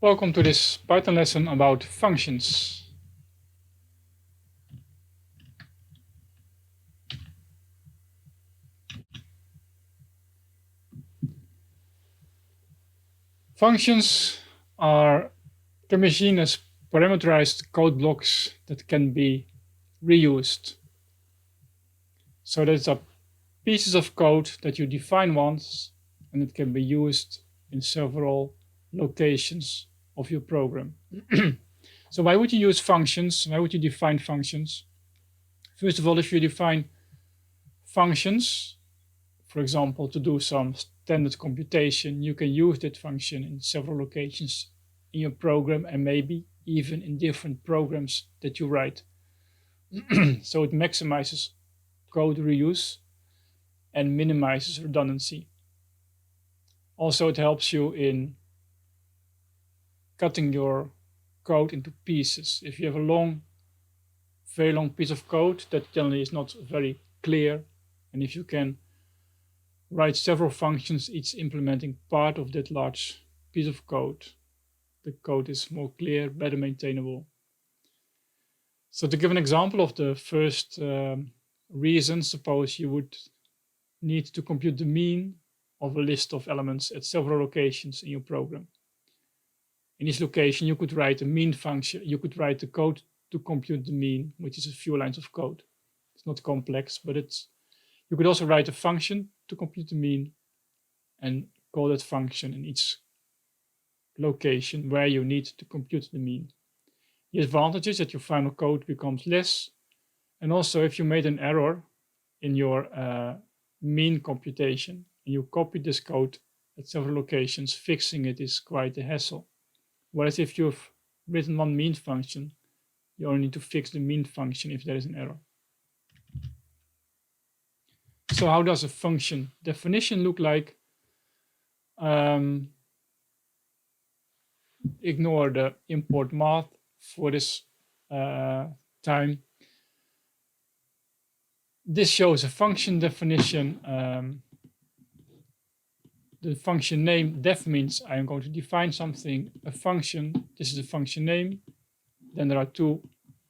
Welcome to this Python lesson about functions. Functions can be seen as parameterized code blocks that can be reused. So these are pieces of code that you define once and it can be used in several locations of your program. So why would you use functions? Why would you define functions? First of all, if you define functions, for example, to do some standard computation, you can use that function in several locations in your program and maybe even in different programs that you write. So it maximizes code reuse and minimizes redundancy. Also, it helps you in cutting your code into pieces. If you have a very long piece of code that generally is not very clear, and if you can write several functions, each implementing part of that large piece of code, the code is more clear, better maintainable. So to give an example of the first reason, suppose you would need to compute the mean of a list of elements at several locations in your program. In each location, you could write a mean function. You could write the code to compute the mean, which is a few lines of code. It's not complex, but you could also write a function to compute the mean and call that function in each location where you need to compute the mean. The advantage is that your final code becomes less. And also, if you made an error in your mean computation and you copy this code at several locations, fixing it is quite a hassle. Whereas if you've written one mean function, you only need to fix the mean function if there is an error. So how does a function definition look like? Ignore the import math for this time. This shows a function definition. The function name def means I am going to define something, a function. This is the function name. Then there are two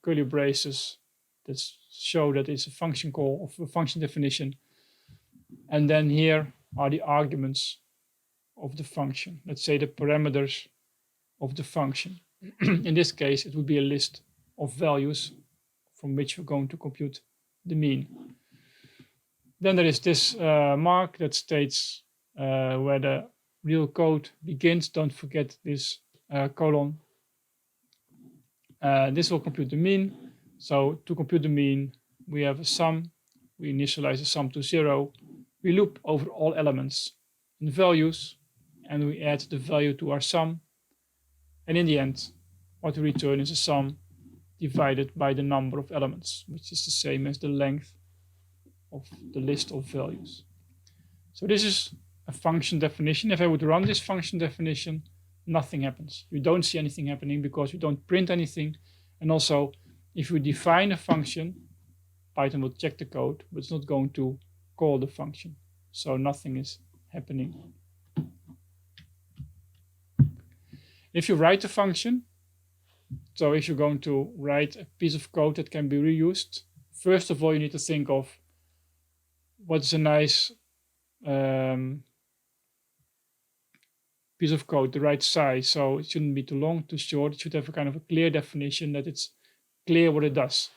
curly braces that show that it's a function call of a function definition. And then here are the arguments of the function. Let's say the parameters of the function. In this case, it would be a list of values from which we're going to compute the mean. Then there is this mark that states where the real code begins. Don't forget this colon. This will compute the mean. So to compute the mean, we have a sum. We initialize the sum to 0. We loop over all elements in values, and we add the value to our sum. And in the end, what we return is a sum divided by the number of elements, which is the same as the length of the list of values. So this is a function definition. If I would run this function definition, nothing happens. You don't see anything happening because you don't print anything. And also, if you define a function, Python will check the code, but it's not going to call the function. So nothing is happening. If you write a function, so if you're going to write a piece of code that can be reused, first of all, you need to think of what's a nice piece of code, the right size. So it shouldn't be too long, too short. It should have a kind of a clear definition that it's clear what it does.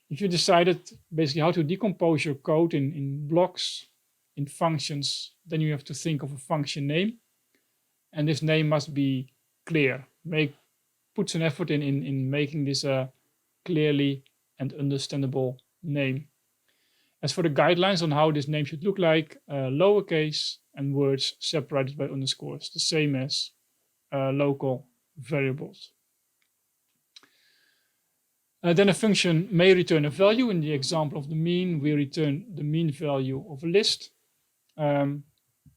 If you decided basically how to decompose your code in blocks, in functions, then you have to think of a function name. And this name must be clear. Put an effort in making this a clearly and understandable name. As for the guidelines on how this name should look like, lowercase and words separated by underscores, the same as local variables. Then a function may return a value. In the example of the mean, we return the mean value of a list. But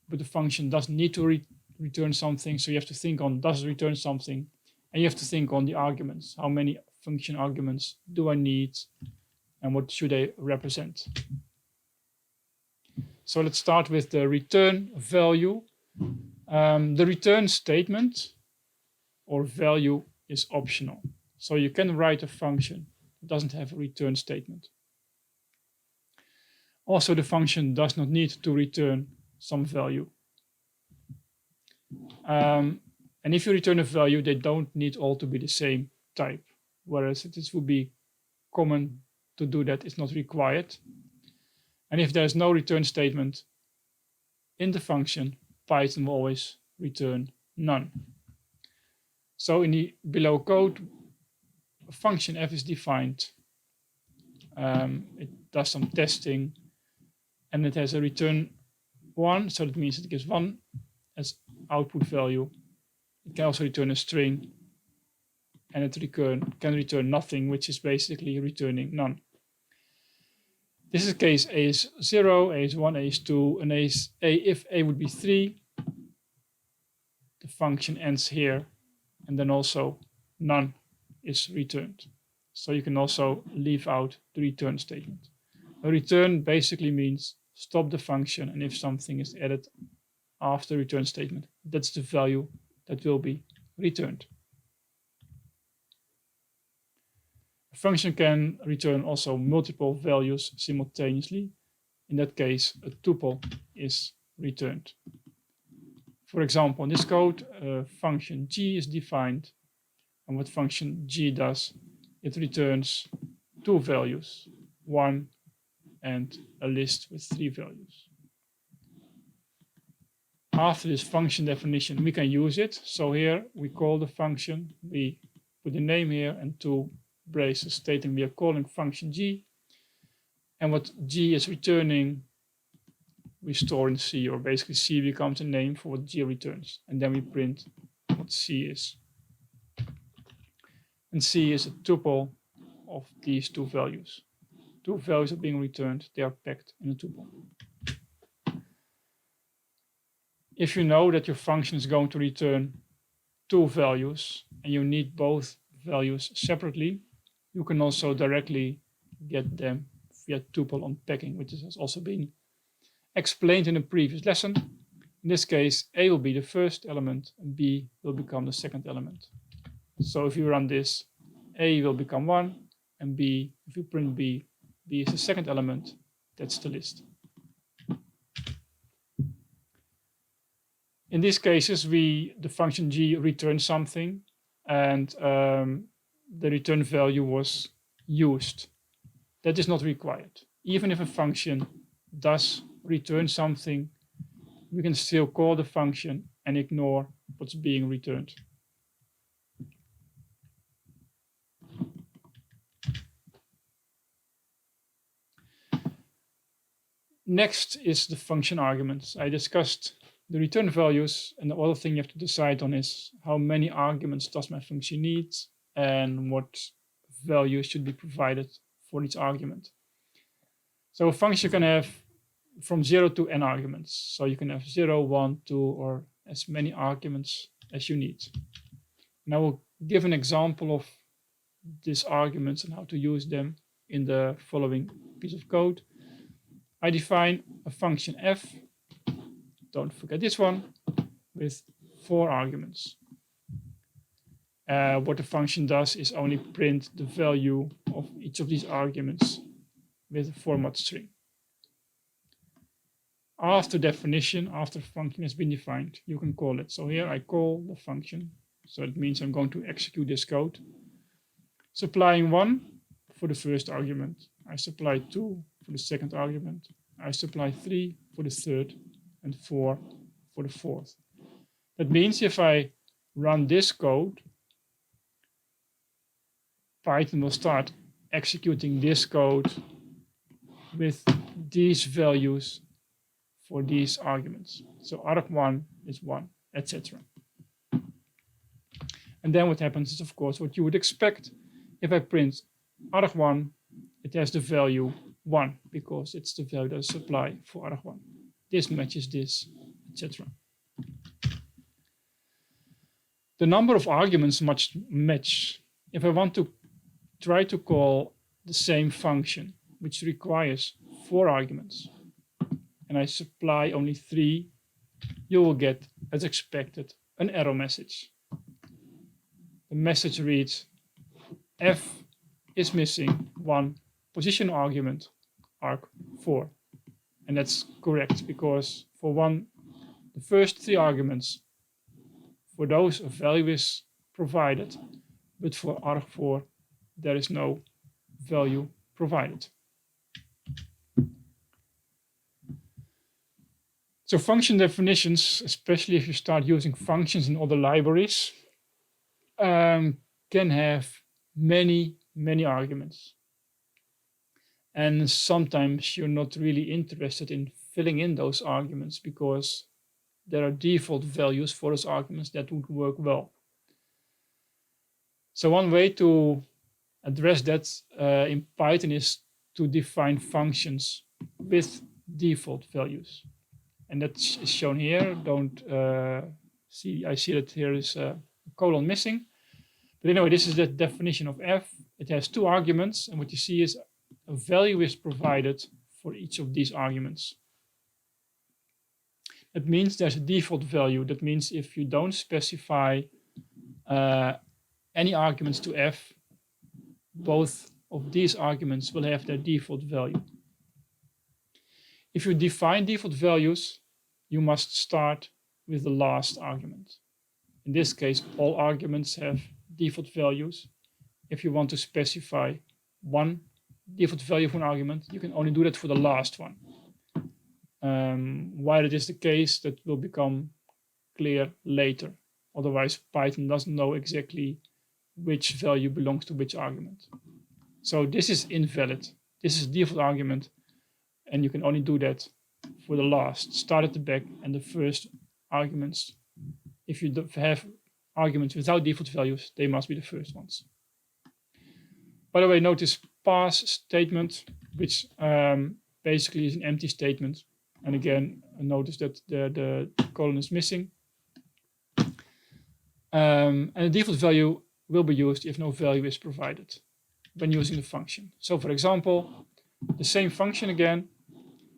the function doesn't need to return something, so you have to think on does it return something, and you have to think on the arguments. How many function arguments do I need, and what should they represent? So let's start with the return value. The return statement or value is optional. So you can write a function that doesn't have a return statement. Also, the function does not need to return some value. And if you return a value, they don't need all to be the same type, whereas this would be common to do that. It's not required. And if there's no return statement in the function, Python will always return none. So in the below code, a function f is defined. It does some testing, and it has a return 1, so that means it gives 1 as output value. It can also return a string, and it can return nothing, which is basically returning none. This is case a is 0, a is 1, a is 2, and if a would be 3, the function ends here, and then also none is returned. So you can also leave out the return statement. A return basically means stop the function, and if something is added after the return statement, that's the value that will be returned. A function can return also multiple values simultaneously. In that case, a tuple is returned. For example, in this code, function g is defined, and what function g does, it returns 2 values, 1 and a list with 3 values. After this function definition, we can use it. So here we call the function, we put the name here and 2 braces stating we are calling function g. And what g is returning, we store in C, or basically C becomes a name for what g returns. And then we print what C is. And C is a tuple of these 2 values. 2 values are being returned, they are packed in a tuple. If you know that your function is going to return 2 values and you need both values separately, you can also directly get them via tuple unpacking, which has also been explained in a previous lesson. In this case, A will be the first element and B will become the second element. So if you run this, A will become 1, and B, if you print B, B is the second element, that's the list. In these cases, the function g returns something, and the return value was used. That is not required. Even if a function does return something, we can still call the function and ignore what's being returned. Next is the function arguments. I discussed the return values, and the other thing you have to decide on is how many arguments does my function need and what values should be provided for each argument. So a function can have from 0 to n arguments. So you can have 0, 1, 2, or as many arguments as you need. And I will give an example of these arguments and how to use them in the following piece of code. I define a function f, don't forget this one, with 4 arguments. What the function does is only print the value of each of these arguments with a format string. After definition, after the function has been defined, you can call it. So here I call the function. So it means I'm going to execute this code. Supplying 1 for the first argument. I supply 2 for the second argument. I supply 3 for the third, and 4 for the fourth. That means if I run this code, Python will start executing this code with these values for these arguments. So arg1 is 1, etc. And then what happens is, of course, what you would expect. If I print arg1, it has the value 1, because it's the value that I supply for arg1. This matches this, etc. The number of arguments must match. If I want to try to call the same function, which requires 4 arguments, and I supply only 3, you will get, as expected, an error message. the message reads f is missing one position argument, arg4. And that's correct because for the first three arguments, for those a value is provided, but for arg4 there is no value provided. So function definitions, especially if you start using functions in other libraries, can have many arguments. And sometimes you're not really interested in filling in those arguments because there are default values for those arguments that would work well. So one way to address that in Python is to define functions with default values. And that is shown here. Don't see, I see that here is a colon missing. But anyway, this is the definition of f. It has two arguments, and what you see is a value is provided for each of these arguments. That means there's a default value. That means if you don't specify any arguments to f, both of these arguments will have their default value. If you define default values, you must start with the last argument. In this case, all arguments have default values. If you want to specify one default value for an argument, you can only do that for the last one. Why that is the case, that will become clear later. Otherwise, Python doesn't know exactly which value belongs to which argument. So this is invalid. This is a default argument, and you can only do that for the last. Start at the back and the first arguments. If you have arguments without default values, they must be the first ones. By the way, notice pass statement, which basically is an empty statement. And again, notice that the colon is missing. And the default value will be used if no value is provided when using the function. So for example, the same function again.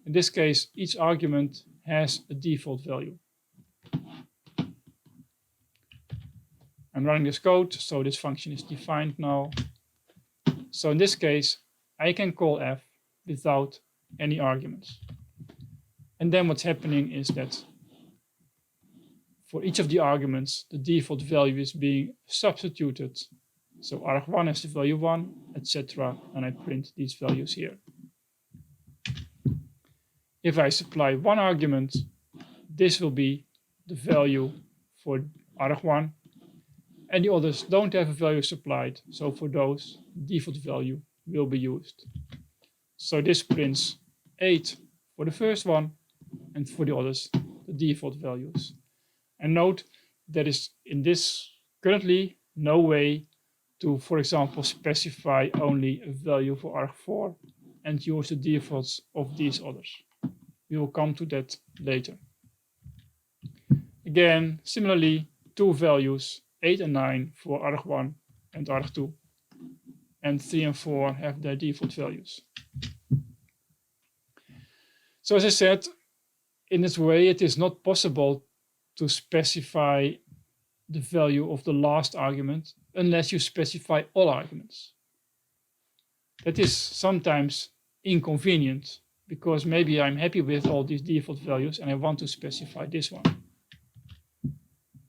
In this case, each argument has a default value. I'm running this code, so this function is defined now. So in this case, I can call f without any arguments. And then what's happening is that for each of the arguments, the default value is being substituted. So arg1 has the value 1, etc. And I print these values here. If I supply one argument, this will be the value for arg1. And the others don't have a value supplied. So for those, default value will be used. So this prints 8 for the first one, and for the others, the default values. And note there is in this currently no way to, for example, specify only a value for arg4 and use the defaults of these others. We will come to that later. Again, similarly, two values, 8 and 9 for arg1 and arg2, and 3 and 4 have their default values. So as I said, in this way, it is not possible to specify the value of the last argument unless you specify all arguments. That is sometimes inconvenient because maybe I'm happy with all these default values and I want to specify this one.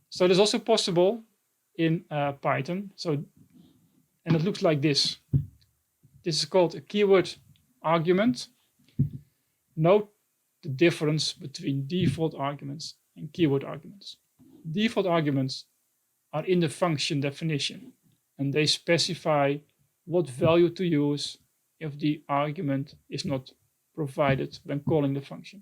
So it is also possible in Python. And it looks like this. This is called a keyword argument. Note the difference between default arguments and keyword arguments. Default arguments are in the function definition, and they specify what value to use if the argument is not provided when calling the function.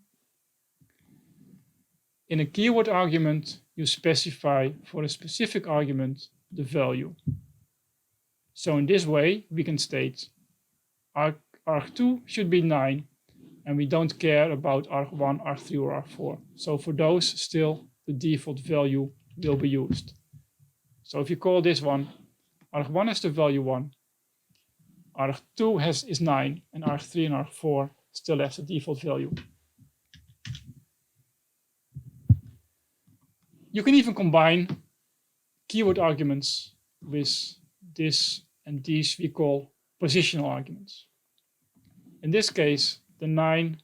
In a keyword argument, you specify for a specific argument the value. So in this way, we can state arg2 should be 9, and we don't care about arg1, arg3, or arg4. So for those, still the default value will be used. So if you call this one, arg1 has the value 1, arg2 is 9, and arg3 and arg4 still have the default value. You can even combine keyword arguments with this and these we call positional arguments. In this case, the 9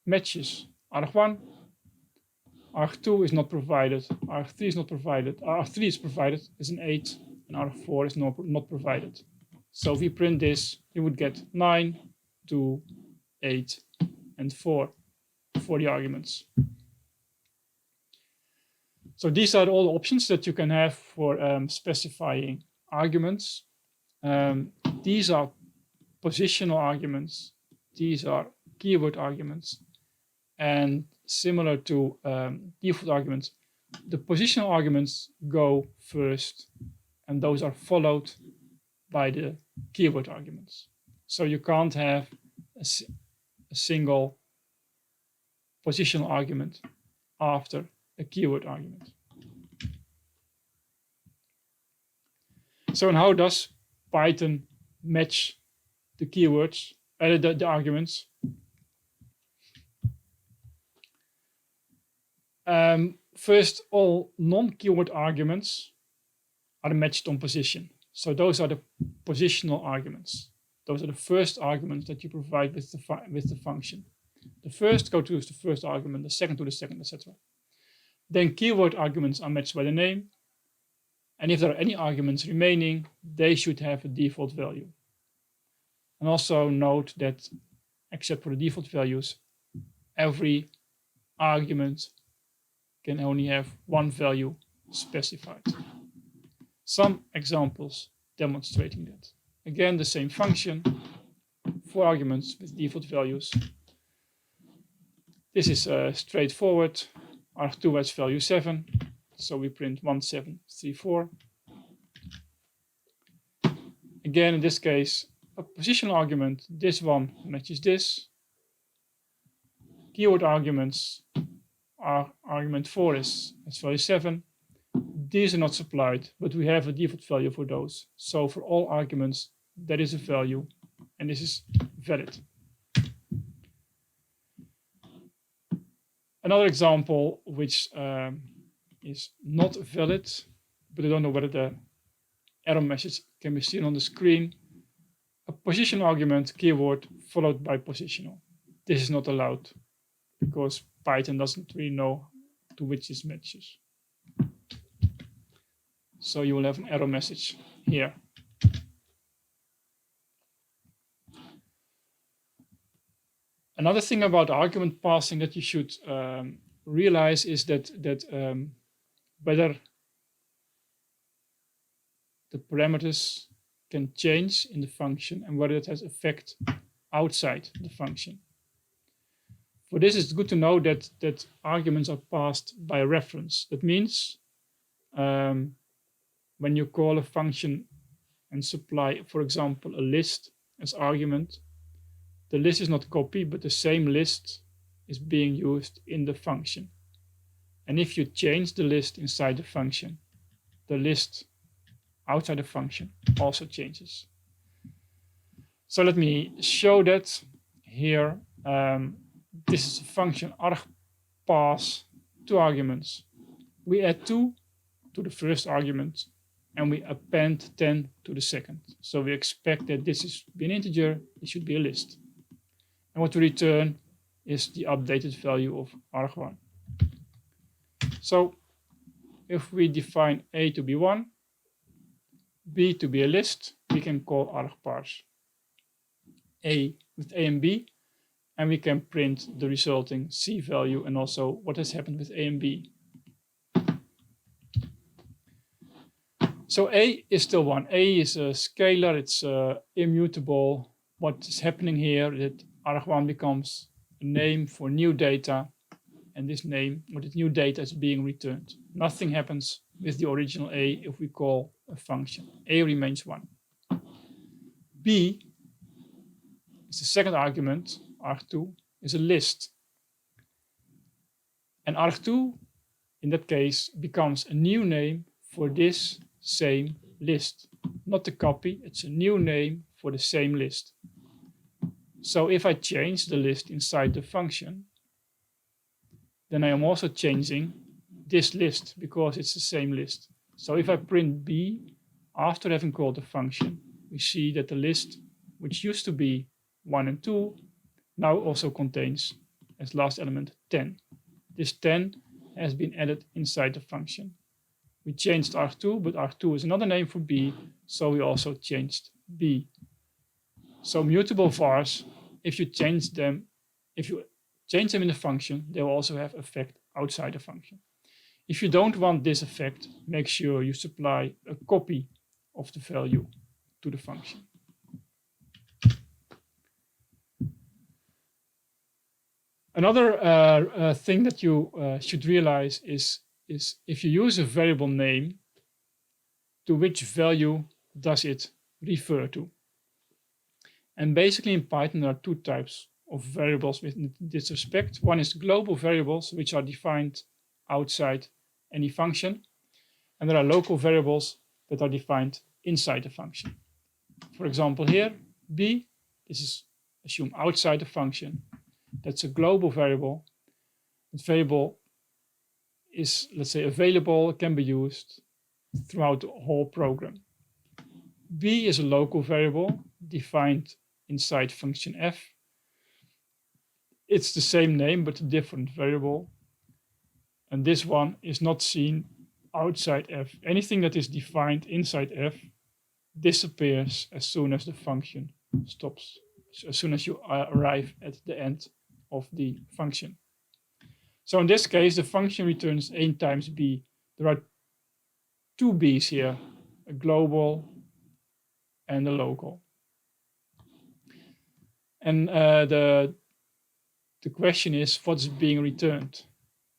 matches arg1, arg2 is not provided, arg3 is not provided, arg3 is provided as an 8, and arg4 is not provided. So if we print this, you would get 9, 2, 8, and 4 for the arguments. So these are all the options that you can have for specifying arguments. These are positional arguments. These are keyword arguments. And similar to default arguments, the positional arguments go first, and those are followed by the keyword arguments. So you can't have a single positional argument after a keyword argument. So, and how does Python match the keywords, the arguments? First, all non-keyword arguments are matched on position. So those are the positional arguments. Those are the first arguments that you provide with the function. The first go to the first argument, the second to the second, etc. Then keyword arguments are matched by the name. And if there are any arguments remaining, they should have a default value. And also note that, except for the default values, every argument can only have one value specified. Some examples demonstrating that. Again, the same function, 4 arguments with default values. This is straightforward. arg2 has value 7, so we print 1734. Again, in this case, a positional argument, this one matches this. Keyword arguments, argument 4 has value 7. These are not supplied, but we have a default value for those. So for all arguments, that is a value, and this is valid. Another example which is not valid, but I don't know whether the error message can be seen on the screen. A positional argument keyword followed by positional. This is not allowed because Python doesn't really know to which this matches. So you will have an error message here. Another thing about argument passing that you should realize is that whether the parameters can change in the function and whether it has effect outside the function. For this, it's good to know that arguments are passed by reference. That means when you call a function and supply, for example, a list as argument, the list is not copied, but the same list is being used in the function. And if you change the list inside the function, the list outside the function also changes. So let me show that here. This is a function argpass 2 arguments. We add 2 to the first argument and we append 10 to the second. So we expect that this is an integer, it should be a list. And what we return is the updated value of arg1. So if we define A to be 1, B to be a list, we can call argparse A with A and B, and we can print the resulting C value and also what has happened with A and B. So A is still 1. A is a scalar, it's immutable. What is happening here is that arg1 becomes a name for new data, and this name or this new data is being returned. Nothing happens with the original A if we call a function. A remains 1. B is the second argument, arg2, is a list. And arg2, in that case, becomes a new name for this same list. Not a copy, it's a new name for the same list. So if I change the list inside the function, then I am also changing this list because it's the same list. So if I print B, after having called the function, we see that the list, which used to be 1 and 2, now also contains as last element 10. This 10 has been added inside the function. We changed R2, but R2 is another name for B, so we also changed B. So mutable vars, if you change them in the function, they will also have effect outside the function. If you don't want this effect, make sure you supply a copy of the value to the function. Another thing that you should realize is if you use a variable name, to which value does it refer to? And basically in Python, there are two types of variables in this respect. One is global variables, which are defined outside any function. And there are local variables that are defined inside the function. For example, here, B, this is assumed outside the function. That's a global variable. The variable is, let's say, available, can be used throughout the whole program. B is a local variable defined inside function f. It's the same name, but a different variable. And this one is not seen outside f. Anything that is defined inside f disappears as soon as the function stops, as soon as you arrive at the end of the function. So in this case, the function returns a times b. There are two b's here, a global and a local. And the question is, what's being returned?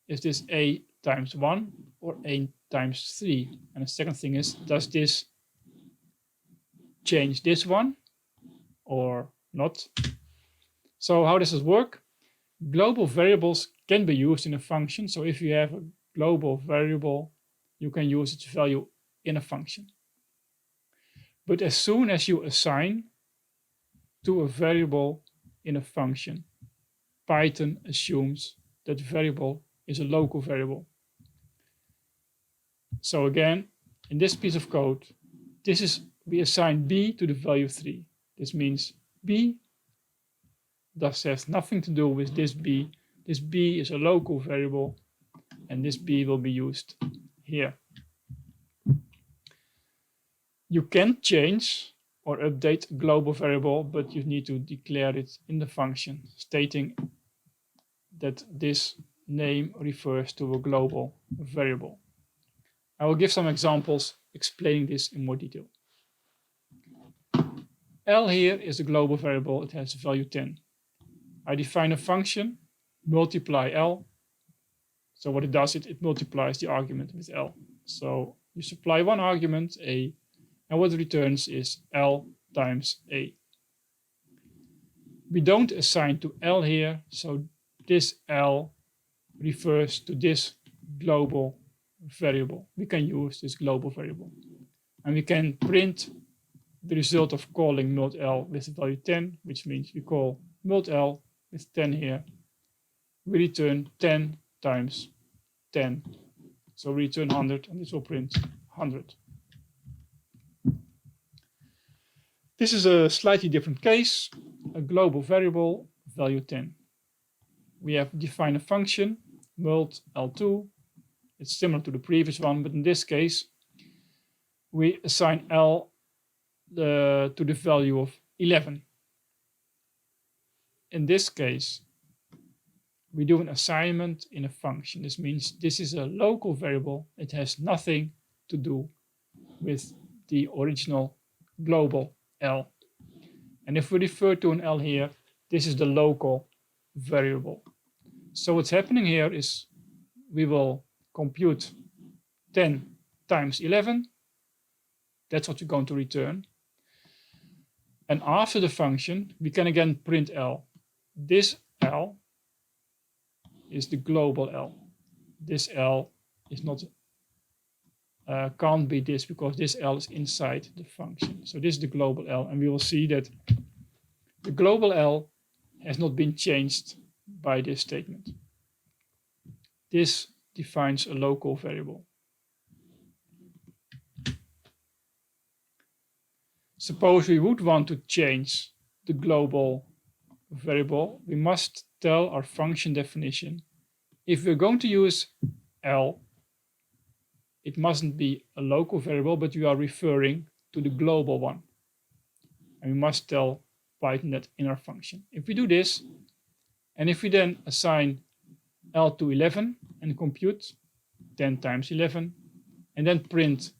Is this a times 1 or a times 3? And the second thing is, does this change this one or not? So how does this work? Global variables can be used in a function. So if you have a global variable, you can use its value in a function. But as soon as you assign to a variable in a function, Python assumes that variable is a local variable. So again, in this piece of code, we assign b to the value 3. This means b thus has nothing to do with this b. This b is a local variable, and this b will be used here. You can change or update a global variable, but you need to declare it in the function, stating that this name refers to a global variable. I will give some examples explaining this in more detail. L here is a global variable. It has value 10. I define a function, multiply L. So what it does, it multiplies the argument with L. So you supply one argument, A, and what it returns is L times A. We don't assign to L here, so this L refers to this global variable. We can use this global variable. And we can print the result of calling mult_L with the value 10, which means we call mult_L with 10 here. We return 10 times 10. So we return 100, and this will print 100. This is a slightly different case, a global variable, value 10. We have defined a function, mult_L2. It's similar to the previous one, but in this case, we assign L to the value of 11. In this case, we do an assignment in a function. This means this is a local variable. It has nothing to do with the original global L. And if we refer to an L here, this is the local variable. So what's happening here is we will compute 10 times 11. That's what we're going to return. And after the function, we can again print L. This L is the global L. This L is not can't be this because this L is inside the function. So this is the global L, and we will see that the global L has not been changed by this statement. This defines a local variable. Suppose we would want to change the global variable, we must tell our function definition. If we're going to use L, it mustn't be a local variable, but we are referring to the global one. And we must tell Python that in our function. If we do this, and if we then assign L to 11 and compute 10 times 11, and then print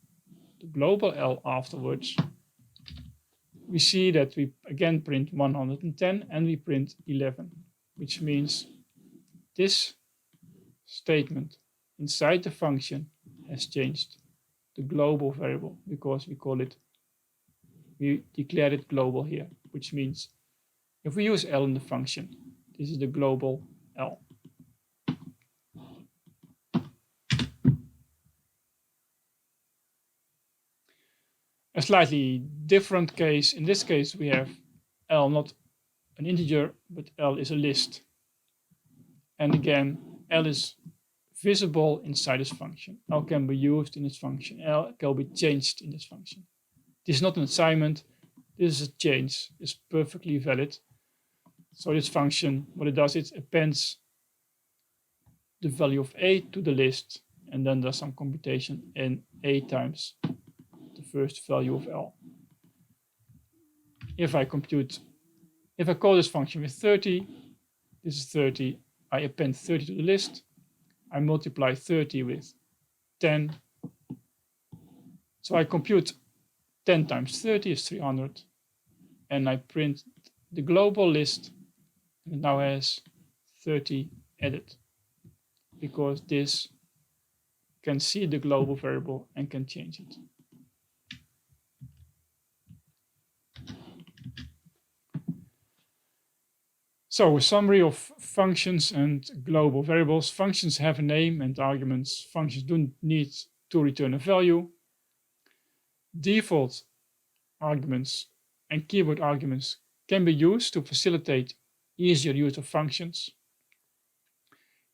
the global L afterwards, we see that we again print 110 and we print 11, which means this statement inside the function has changed the global variable because we declared it global here, which means if we use L in the function, this is the global L. A slightly different case. In this case, we have L not an integer, but L is a list. And again, L is visible inside this function. L can be used in this function. L can be changed in this function. This is not an assignment. This is a change. It's perfectly valid. So this function, what it does, it appends the value of A to the list, and then does some computation in A times the first value of L. If I call this function with 30, this is 30, I append 30 to the list, I multiply 30 with 10. So I compute 10 times 30 is 300, and I print the global list, and it now has 30 added, because this can see the global variable and can change it. So a summary of functions and global variables. Functions have a name and arguments. Functions don't need to return a value. Default arguments and keyboard arguments can be used to facilitate easier use of functions.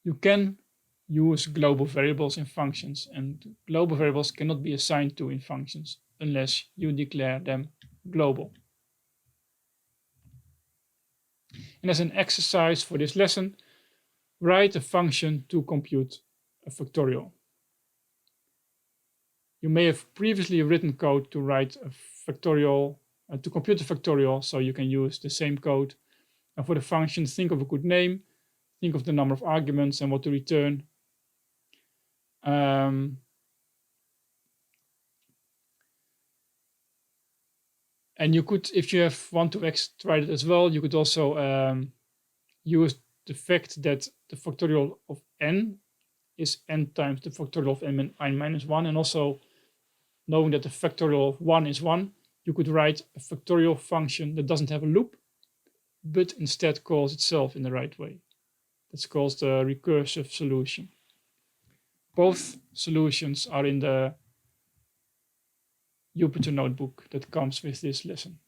You can use global variables in functions, and global variables cannot be assigned to in functions unless you declare them global. And as an exercise for this lesson, write a function to compute a factorial. You may have previously written code to write a factorial, to compute a factorial, so you can use the same code. And for the function, think of a good name, think of the number of arguments and what to return. And you could, if you want to extrude it as well, you could also use the fact that the factorial of n is n times the factorial of n minus 1, and also knowing that the factorial of 1 is 1, you could write a factorial function that doesn't have a loop, but instead calls itself in the right way. That's called the recursive solution. Both solutions are in the Jupyter notebook that comes with this lesson.